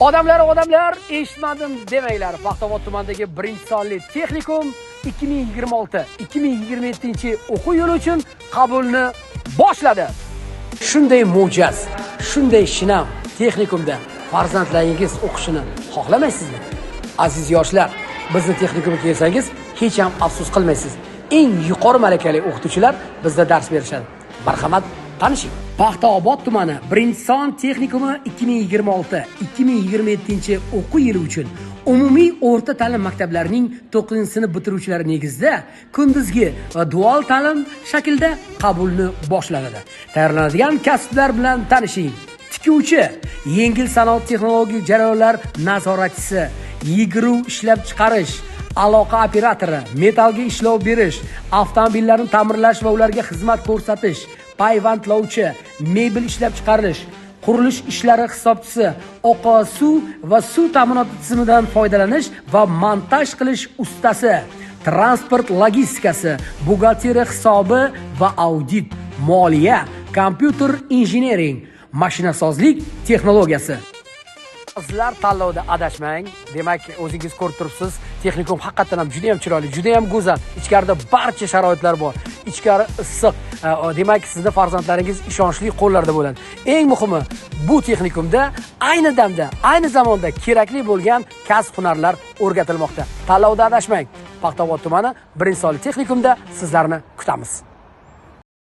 Odamlar, eshitmadim demanglar. Paxtobod tumanidagi 1-sonli texnikum 2026-2027 o'quv yili uchun qabulni boshladi. Shunday mo'jaz, shunday shinam texnikumda farzandlaringiz o'qishini xohlamaysizmi? Aziz yoshlar, bizni texnikumga kelsangiz hech ham afsus qilmaysiz. Eng yuqori malakali o'qituvchilar bizda dars berishadi. Marhamat, tanishing. Paxtobod tumani 1-son texnikumi 2026-2027 o'quv yili uchun umumiy o'rta ta'lim maktablarining 9-sinf bitiruvchilari negizida kunduzgi va dual ta'lim shaklida qabulni boshlanadi. Tayyorlanadigan kasblar bilan tanishing. Tikuvchi, yengil sanoat texnologik jarayonlar nazoratchisi, yig'ruv ishlab chiqarish, aloqa operatori, metallga ishlov berish, avtomobillarni ta'mirlash va ularga xizmat ko'rsatish, payvandlovchi, mebel ishlab chiqarish, qurilish ishlari hisobchisi, oqova suv va suv ta'minoti tizimidan foydalanish va montaj qilish ustasi, transport logistikasi, buxgalteriya hisobi va audit, moliya, kompyuter injiniring, mashinasozlik texnologiyasi. Qizlar tanlovda adashmang. Demak, o'zingiz ko'rib turibsiz, texnikum haqiqatan ham juda ham chiroyli, juda ham go'zal. Ichkarida barcha sharoitlar bor. Ichkari issiq. Demak, sizning farzandlaringiz ishonchli qo'llarda bo'ladi. Eng muhimi, bu texnikumda ayni damda, ayni zamonda kerakli bo'lgan kasb-hunarlar o'rgatilmoqda. Tanlovda adashmang. Paxtobod tumani 1-sonli texnikumda sizlarni kutamiz.